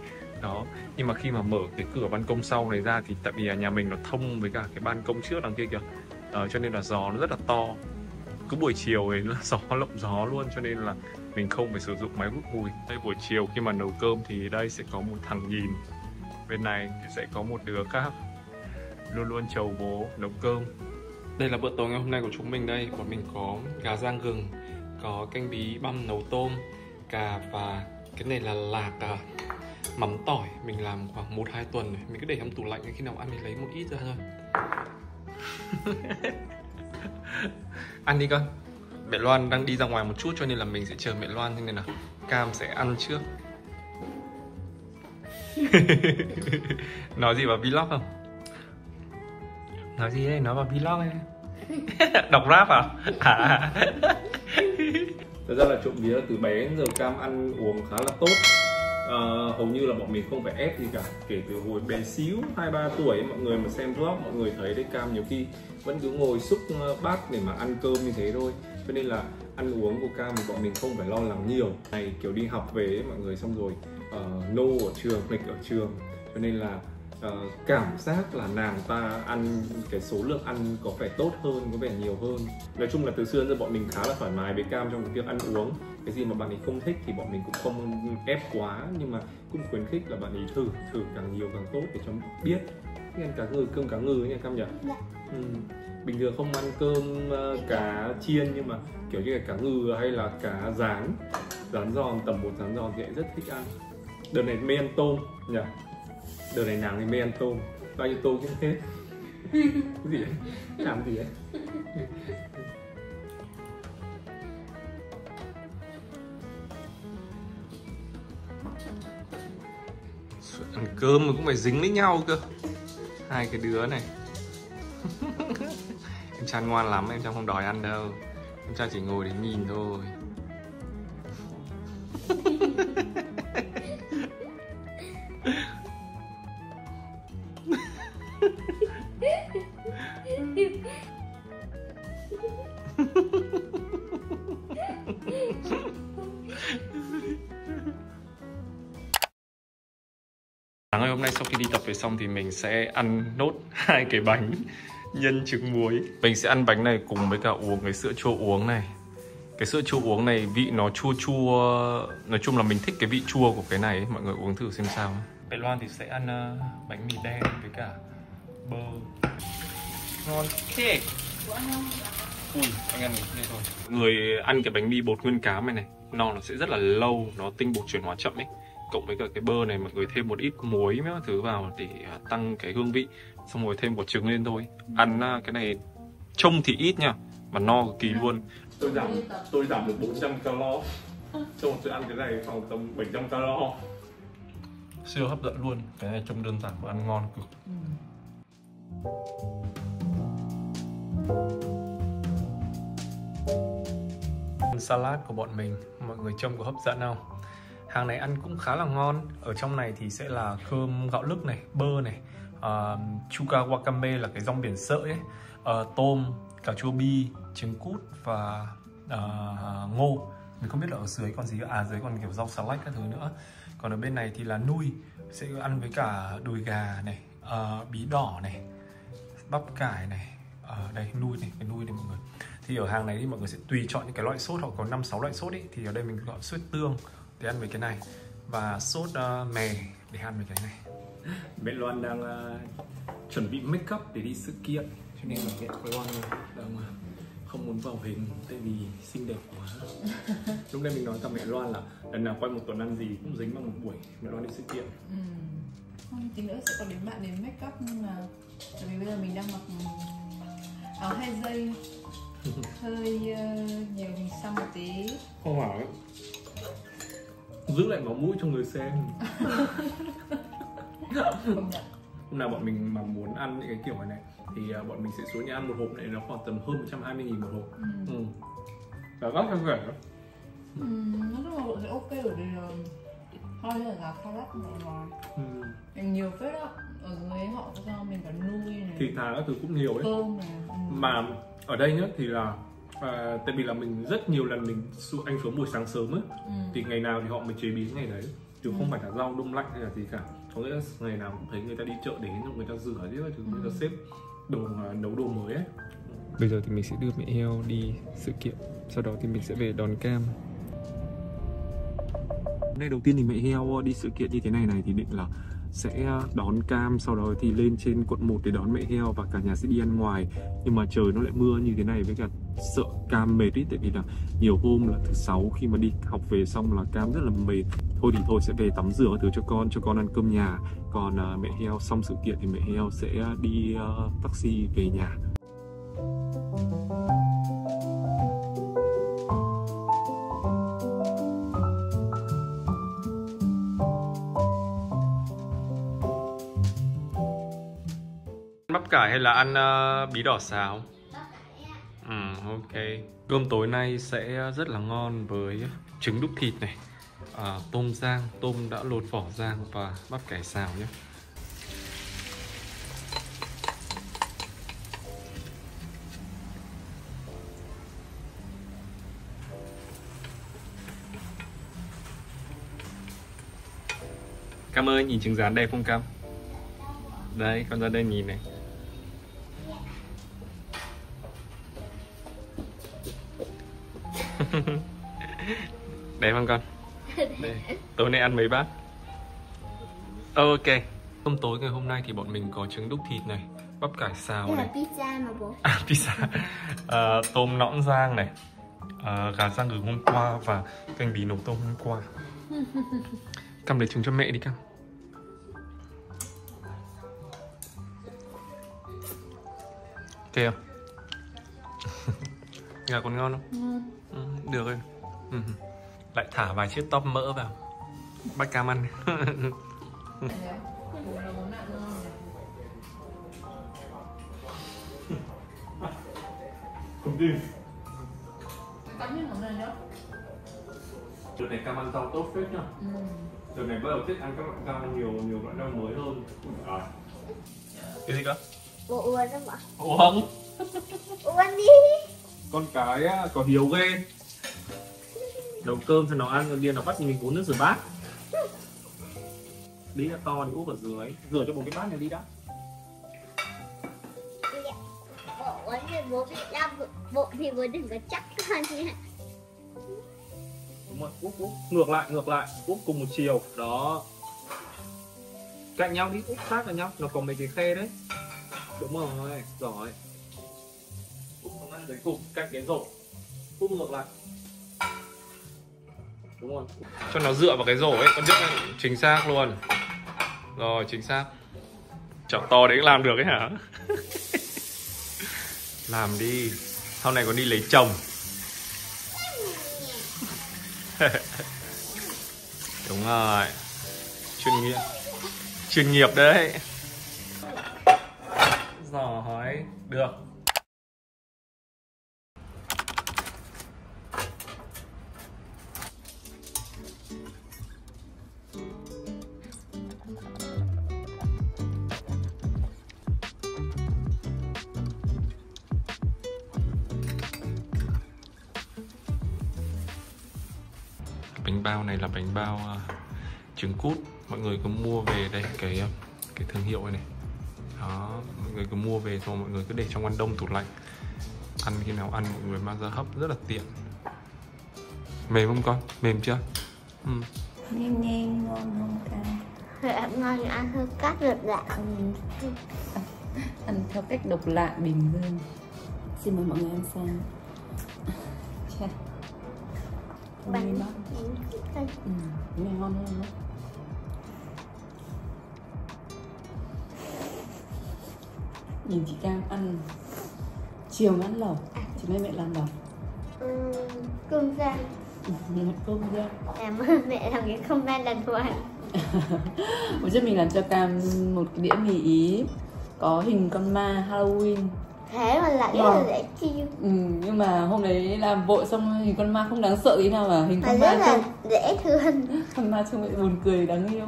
S2: đó. Nhưng mà khi mà mở cái cửa ban công sau này ra thì tại vì nhà mình nó thông với cả cái ban công trước đằng kia kìa, cho nên là gió nó rất là to. Cứ buổi chiều ấy là gió lộng gió luôn, cho nên là mình không phải sử dụng máy hút mùi. Đây, buổi chiều khi mà nấu cơm thì đây sẽ có một thằng nhìn, bên này thì sẽ có một đứa khác luôn luôn chầu bố nấu cơm. Đây là bữa tối ngày hôm nay của chúng mình đây. Bọn mình có gà rang gừng, có canh bí băm nấu tôm, cà, và cái này là lạc mắm tỏi. Mình làm khoảng 1-2 tuần rồi. Mình cứ để trong tủ lạnh, khi nào ăn thì lấy một ít ra thôi. Ăn đi con. Mẹ Loan đang đi ra ngoài một chút cho nên là mình sẽ chờ mẹ Loan, cho nên là Cam sẽ ăn trước. Nói gì vào vlog không? Nói gì đây? Nói vào vlog ấy. Đọc rap à?
S1: Thật ra là trộm vía từ bé đến giờ Cam ăn uống khá là tốt. Hầu như là bọn mình không phải ép gì cả. Kể từ hồi bé xíu 2-3 tuổi ấy, mọi người mà xem vlog mọi người thấy đấy, Cam nhiều khi vẫn cứ ngồi xúc bát để mà ăn cơm như thế thôi. Cho nên là ăn uống của Cam thì bọn mình không phải lo lắng nhiều. Này kiểu đi học về ấy, mọi người xong rồi nô ở trường, nghịch ở trường, cho nên là cảm giác là nàng ta ăn cái số lượng ăn có vẻ tốt hơn, có vẻ nhiều hơn. Nói chung là từ xưa đến giờ bọn mình khá là thoải mái với Cam trong cái việc ăn uống. Cái gì mà bạn ấy không thích thì bọn mình cũng không ép quá, nhưng mà cũng khuyến khích là bạn ấy thử càng nhiều càng tốt để cho biết. Thích ăn cá ngừ, cơm cá ngừ nha Cam nhỉ?
S5: Dạ.
S1: Bình thường không ăn cơm cá chiên, nhưng mà kiểu như là cá ngừ hay là cá rán giòn, tầm 1 rán giòn thì rất thích ăn. Đợt này mê ăn tôm nhỉ? Đợt này nàng thì mê ăn tôm, bao nhiêu tôm cũng hết. Cái gì đấy? Làm gì đấy?
S2: Ăn cơm mà cũng phải dính lấy nhau cơ. Hai cái đứa này. Em Chan ngoan lắm, em Chan không đòi ăn đâu. Em Chan chỉ ngồi để nhìn thôi. Ngày hôm nay sau khi đi tập về xong thì mình sẽ ăn nốt 2 cái bánh nhân trứng muối. Mình sẽ ăn bánh này cùng với cả uống cái sữa chua uống này. Cái sữa chua uống này vị nó chua chua, nói chung là mình thích cái vị chua của cái này ấy. Mọi người uống thử xem sao. Bé Loan thì sẽ ăn bánh mì đen với cả bơ. Ngon thế. Ui, anh ăn đây thôi. Người ăn cái bánh mì bột nguyên cám này nó sẽ rất là lâu, nó tinh bột chuyển hóa chậm ấy. Cộng với cả cái bơ này mọi người thêm một ít muối mấy thứ vào để tăng cái hương vị, xong rồi thêm quả trứng lên thôi. Ăn cái này trông thì ít nha, mà no cực kỳ luôn.
S1: Tôi giảm được 400 calo cho một tôi ăn cái này khoảng tầm 700 calo.
S2: Siêu hấp dẫn luôn, cái này trông đơn giản và ăn ngon cực. Salad của bọn mình, mọi người trông có hấp dẫn không? Hàng này ăn cũng khá là ngon. Ở trong này thì sẽ là cơm gạo lứt này, bơ này, chuka wakame là cái rong biển sợi ấy, tôm, cà chua bi, trứng cút và ngô. Mình không biết là ở dưới còn gì, dưới còn kiểu rau xà lách các thứ nữa. Còn ở bên này thì là nui, sẽ ăn với cả đùi gà này, bí đỏ này, bắp cải này, đây nui này, cái nui này mọi người. Thì ở hàng này thì mọi người sẽ tùy chọn những cái loại sốt, họ có 5-6 loại sốt ấy. Thì ở đây mình gọi sốt tương để ăn với cái này, và sốt mè để ăn với cái này.
S1: Bé Loan đang chuẩn bị make up để đi sự kiện, cho nên là mẹ Loan đang không muốn vào hình tại vì xinh đẹp quá. Lúc đây mình nóiกับmẹ Loan là lần nào quay một tuần ăn gì cũng dính vào một buổi mẹ Loan đi sự kiện.
S3: Tí nữa sẽ có đến bạn đến make up, nhưng mà tại vì bây giờ mình đang mặc áo 2 giây hơi nhiều hình xăm một tí.
S1: Không phải giữ lại máu mũi cho người xem. Hôm nào bọn mình mà muốn ăn những cái kiểu này thì bọn mình sẽ xuống nhà ăn một hộp này, nó khoảng tầm hơn 120.000 một hộp. Và góc theo vẻ đó.
S3: Nói chung là sẽ ok bởi vì thôi là gà kha lát này ngoài mình nhiều phết đó. Ở dưới họ có cho mình cả nuôi này,
S1: thịt thà các thứ cũng nhiều ấy.
S3: cơm này.
S1: Mà ở đây nhá thì là tại vì là mình rất nhiều lần anh xuống buổi sáng sớm ấy, thì ngày nào thì họ mới chế biến ngày đấy, chứ không phải là rau đông lạnh hay là gì cả. Có nghĩa là ngày nào cũng thấy người ta đi chợ đến rồi người ta rửa chứ người ta xếp đồ nấu đồ mới ấy.
S2: Bây giờ thì mình sẽ đưa mẹ heo đi sự kiện, sau đó thì mình sẽ về đón Cam. Hôm nay đầu tiên thì mẹ heo đi sự kiện như thế này thì định là sẽ đón Cam, sau đó thì lên trên quận 1 để đón mẹ heo và cả nhà sẽ đi ăn ngoài. Nhưng mà trời nó lại mưa như thế này, với cả sợ Cam mệt ý, tại vì là nhiều hôm là thứ 6 khi mà đi học về xong là Cam rất là mệt. Thôi thì thôi sẽ về tắm rửa thứ cho con ăn cơm nhà. Còn mẹ heo xong sự kiện thì mẹ heo sẽ đi taxi về nhà. Bắp cải hay là ăn bí đỏ xào? Ok. Cơm tối nay sẽ rất là ngon với trứng đúc thịt này, tôm rang, tôm đã lột vỏ rang và bắp cải xào nhé. Cam ơi, nhìn trứng rán đẹp không Cam? Đây, con ra đây nhìn này. Đẹp không con? Đây. Tối nay ăn mấy bát? Ok. Cơm tối ngày hôm nay thì bọn mình có trứng đúc thịt này, bắp cải xào này.
S5: Đây là pizza mà bố.
S2: Pizza. Tôm nõn rang này, gà rang gừng hôm qua và canh bí nấu tôm hôm qua. Cam lấy trứng cho mẹ đi Cam. Ok không? Gà còn ngon không? Được rồi. Lại thả vài chiếc tóp mỡ vào, bắt Cam ăn.
S1: Không tin.
S3: Cắm những món này nhá.
S1: Đợt này Cam ăn rau tốt phết nhá. Đợt này bắt đầu thích ăn các loại rau nhiều loại rau mới hơn. Cái gì cơ?
S5: Bố uống không ạ?
S1: Uống.
S5: Uống đi.
S1: Con cái có hiếu ghê. Nấu cơm cho nó ăn rồi điên nó bắt mình uống nước rửa bát. Đi là to thì úp ở dưới, rửa cho một cái bát này đi đã.
S5: Bố uống thì bố bị đau bụng thì bố đừng có chắc con nha.
S1: Đúng rồi, úp ngược lại, úp cùng một chiều. Đó. Cạnh nhau đi, úp sát vào nhau, nó có mấy cái khe đấy. Đúng rồi, giỏi. Úp nó ăn dưới cùng, cạnh cái rổ. Úp ngược lại. Đúng rồi.
S2: Cho nó dựa vào cái rổ ấy, con biết chính xác luôn. Rồi, chính xác. Chảo to đấy làm được ấy hả? Làm đi. Sau này còn đi lấy chồng. Đúng rồi. Chuyên nghiệp đấy. Rồi, được. Bánh bao này là bánh bao trứng cút. Mọi người cứ mua về đây, cái thương hiệu này. Đó, mọi người cứ mua về rồi mọi người cứ để trong ngăn đông tủ lạnh. Ăn khi nào ăn mọi người mang ra hấp rất là tiện. Mềm không con? Mềm chưa?
S4: Nghe ngon không Cam?
S5: Ngon, ăn hơi cắt được đã.
S4: Ăn theo cách độc lạ bình thường. Xin mời mọi người ăn sang.
S5: Bánh
S4: này ngon hơn đó. Nhìn chị Cam ăn chiều ăn lẩu, chị mấy mẹ làm lẩu.
S5: cơm rang.
S3: Cơm chưa?
S5: Cảm ơn mẹ làm cái comment lần ngoài.
S3: Bữa trước mình làm cho Cam một cái đĩa mì Ý có hình con ma Halloween.
S5: Thế mà lại rất là dễ chiêu.
S3: Nhưng mà hôm đấy làm vội xong hình con ma không đáng sợ tí nào mà hình con ma
S5: rất là dễ thương.
S3: Con ma trông lại buồn cười đáng yêu.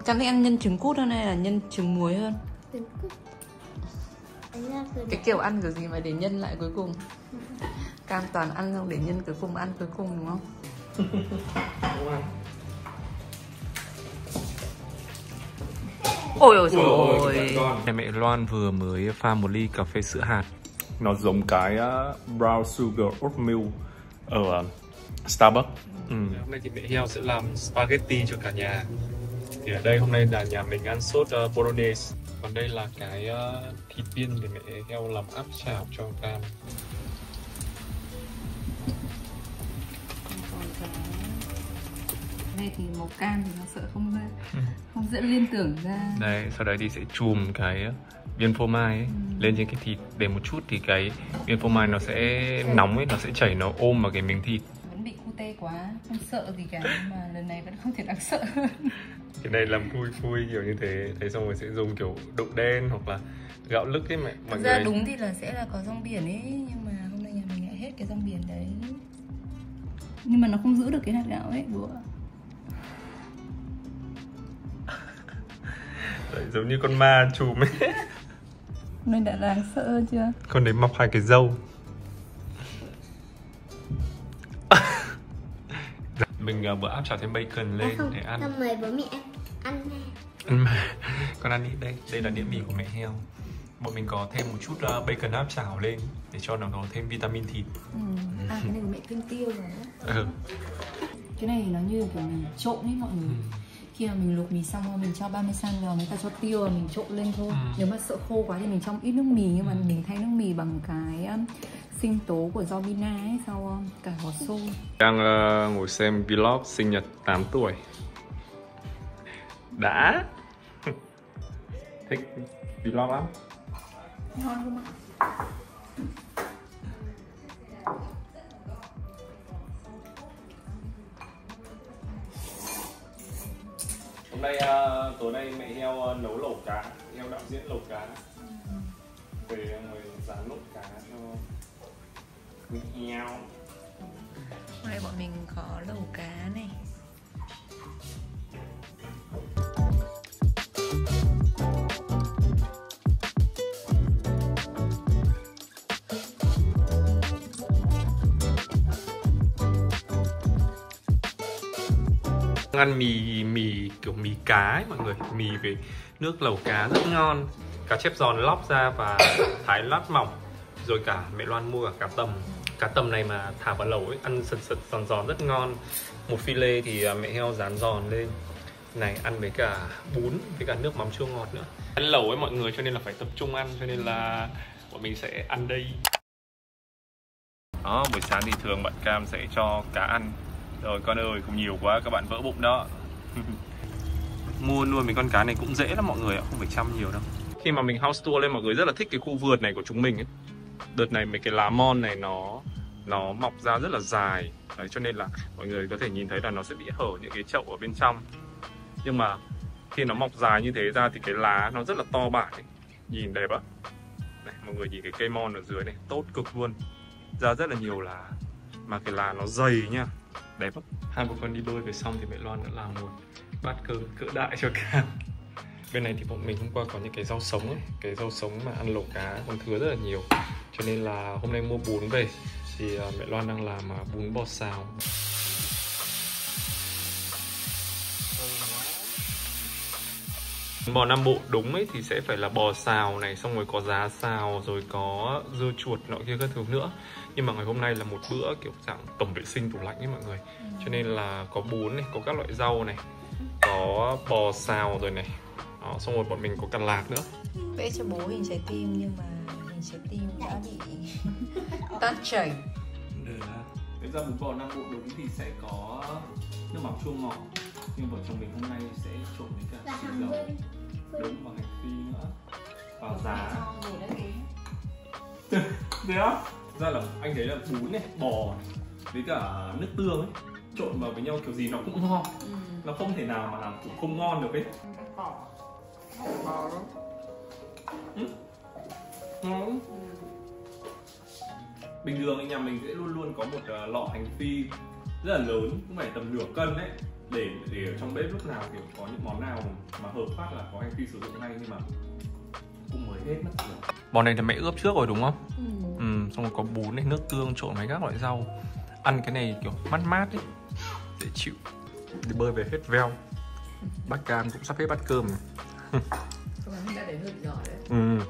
S3: Cam thích ăn nhân trứng cút hơn hay là nhân trứng muối hơn?
S5: Trứng cút.
S3: Cái kiểu ăn kiểu gì mà để nhân lại cuối cùng? Cam toàn ăn xong để nhân cuối cùng, ăn cuối cùng đúng không? Ôi ôi ôi.
S2: Mẹ Loan vừa mới pha một ly cà phê sữa hạt.
S1: Nó giống cái brown sugar oatmeal ở Starbucks.
S2: Hôm nay thì mẹ Heo sẽ làm spaghetti cho cả nhà. Thì ở đây hôm nay là nhà mình ăn sốt bolognese. Còn đây là cái thịt viên để mẹ Heo làm áp chảo cho Cam.
S3: Đây thì màu cam thì nó sợ không dẫn liên tưởng ra.
S2: Đấy, sau đấy thì sẽ chùm cái viên phô mai ấy lên trên cái thịt để một chút thì cái viên phô mai nó sẽ nóng ấy, nó sẽ chảy, nó ôm vào cái miếng thịt.
S3: Vẫn bị cute quá, không sợ gì cả, nhưng mà lần này vẫn không thể đáng sợ hơn.
S2: Cái này làm vui kiểu như thế, thế xong rồi sẽ dùng kiểu đậu đen hoặc là gạo lứt ấy mọi người.
S3: Ra đúng thì là sẽ là có rong biển ấy, nhưng mà hôm nay nhà mình lại hết cái rong biển đấy. Nhưng mà nó không giữ được cái hạt gạo ấy, bố ạ.
S2: Đấy, giống như con ma chùm ấy.
S3: Nên đã đáng sợ hơn chưa?
S2: Con đấy mọc hai cái râu. Mình vừa áp chảo thêm bacon lên để ăn.
S5: Xong mời bố mẹ ăn
S2: mà. Con ăn đi, đây là đĩa mì của mẹ Heo. Bọn mình có thêm một chút bacon áp chảo lên để cho nó có thêm vitamin thịt.
S3: À, cái này của mẹ thêm tiêu rồi. Cái này nó như kiểu mình trộn ấy mọi người. Khi mà mình luộc mì xong mình cho parmesan vào, người ta cho tiêu và mình trộn lên thôi. Nếu mà sợ khô quá thì mình cho ít nước mì, nhưng mà mình thay nước mì bằng cái sinh tố của Robina ấy, sau cả bò xôi.
S2: Đang ngồi xem vlog sinh nhật 8 tuổi. Đã. Thích vlog lắm.
S3: Ngon không ạ?
S1: Hôm nay tối nay mẹ Heo nấu lẩu cá, Heo đạo diễn lẩu cá. Về người rán lẩu cá cho mẹ Heo.
S3: Hôm nay bọn mình có lẩu cá này.
S2: Ăn mì kiểu mì cá ấy mọi người, mì với nước lẩu cá rất ngon, cá chép giòn lóc ra và thái lát mỏng, rồi cả mẹ Loan mua cả cá tầm này mà thả vào lẩu ấy, ăn sật giòn giòn rất ngon. Một phi lê thì mẹ Heo rán giòn lên này, ăn với cả bún với cả nước mắm chua ngọt nữa. Ăn lẩu ấy mọi người, cho nên là phải tập trung ăn, cho nên là bọn mình sẽ ăn đây. Đó, buổi sáng thì thường bạn Cam sẽ cho cá ăn. Rồi con ơi, không nhiều quá các bạn vỡ bụng đó. Mua nuôi mấy con cá này cũng dễ lắm mọi người ạ, không phải chăm nhiều đâu. Khi mà mình house tour lên, mọi người rất là thích cái khu vườn này của chúng mình ấy. Đợt này mấy cái lá mon này nó mọc ra rất là dài. Đấy, cho nên là mọi người có thể nhìn thấy là nó sẽ bị hở những cái chậu ở bên trong. Nhưng mà khi nó mọc dài như thế ra thì cái lá nó rất là to bản ấy. Nhìn đẹp á. Này, mọi người nhìn cái cây mon ở dưới này, tốt cực luôn. Ra rất là nhiều lá. Mà cái lá nó dày nha, đẹp lắm. Hai bố con đi bơi về xong thì mẹ Loan đã làm một bát cơm cỡ đại cho Cam. Bên này thì bọn mình hôm qua có những cái rau sống ấy, cái rau sống mà ăn lẩu cá còn thừa rất là nhiều, cho nên là hôm nay mua bún về thì mẹ Loan đang làm bún bò xào. Bò Nam Bộ đúng ấy thì sẽ phải là bò xào này, xong rồi có giá xào, rồi có dưa chuột nọ kia các thứ nữa. Nhưng mà ngày hôm nay là một bữa kiểu dạng tổng vệ sinh tủ lạnh ấy mọi người. Cho nên là có bún này, có các loại rau này, có bò xào rồi này. Đó, xong rồi bọn mình có cả lạc nữa.
S3: Vẽ cho bố hình trái tim nhưng mà hình trái tim đã bị tát chảy.
S1: Thực ra bún bò Nam Bộ đúng thì sẽ có nước mắm chua ngọt, nhưng vợ chồng mình hôm nay sẽ trộn với cả xì dầu, đúng, và hành phi nữa, và giá. Thế á? Ra là anh thấy là bún này, bò này, với cả nước tương ấy trộn vào với nhau kiểu gì nó cũng ngon. Nó không thể nào mà cũng không ngon được ấy. Ngon. Bình thường anh nhà mình sẽ luôn luôn có một lọ hành phi rất là lớn, cũng phải tầm nửa cân đấy, để ở trong bếp lúc nào kiểu có những món nào mà hợp phát là có hành phi sử dụng ngay, nhưng mà cũng mới hết mất rồi.
S2: Món này là mẹ ướp trước rồi đúng không? Xong rồi có bún này, nước tương trộn với các loại rau. Ăn cái này kiểu mát mát ấy, dễ chịu. Đi bơi về hết veo. Bát cam cũng sắp hết bát cơm rồi.
S3: Không đã để hơi nhỏ đấy.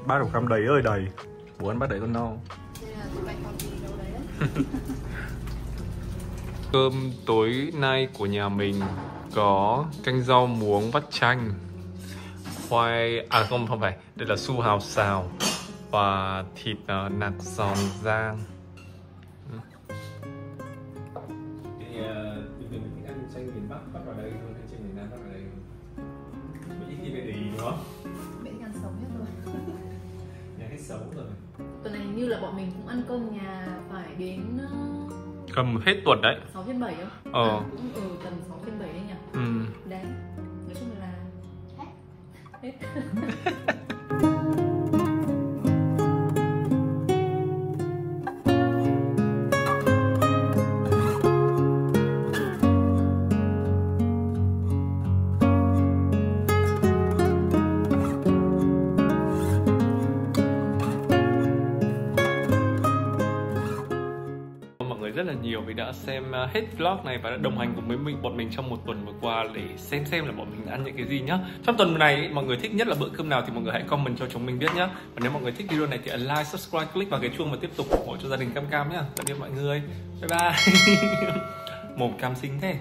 S2: Bát của cam đầy ơi đầy. Bố ăn bát đầy con no. Cơm tối nay của nhà mình có canh rau muống vắt chanh, khoai, không phải, đây là su hào xào và thịt nạc giòn rang.
S1: Thì bình thường mình thích ăn chanh miền Bắc bắt vào đây hơn hay chanh miền Nam bắt vào đây hơn? Mình ít khi về để ý đúng không?
S3: Mẹ ăn sống hết rồi.
S1: Nhà hết xấu rồi.
S3: Tuần này như là bọn mình cũng ăn cơm nhà phải đến
S2: Cầm hết tuần đấy.
S3: 6/7 không? Cũng tầm 6/7 đấy nhỉ? Đấy, nói chung là hết.
S2: Rất là nhiều vì đã xem hết vlog này và đã đồng hành cùng với bọn mình trong một tuần vừa qua để xem là bọn mình ăn những cái gì nhá. Trong tuần này mọi người thích nhất là bữa cơm nào thì mọi người hãy comment cho chúng mình biết nhá. Và nếu mọi người thích video này thì ấn like, subscribe, click vào cái chuông và tiếp tục ủng hộ cho gia đình Cam Cam nhá. Tạm biệt mọi người. Bye bye. Mồm cam xinh thế.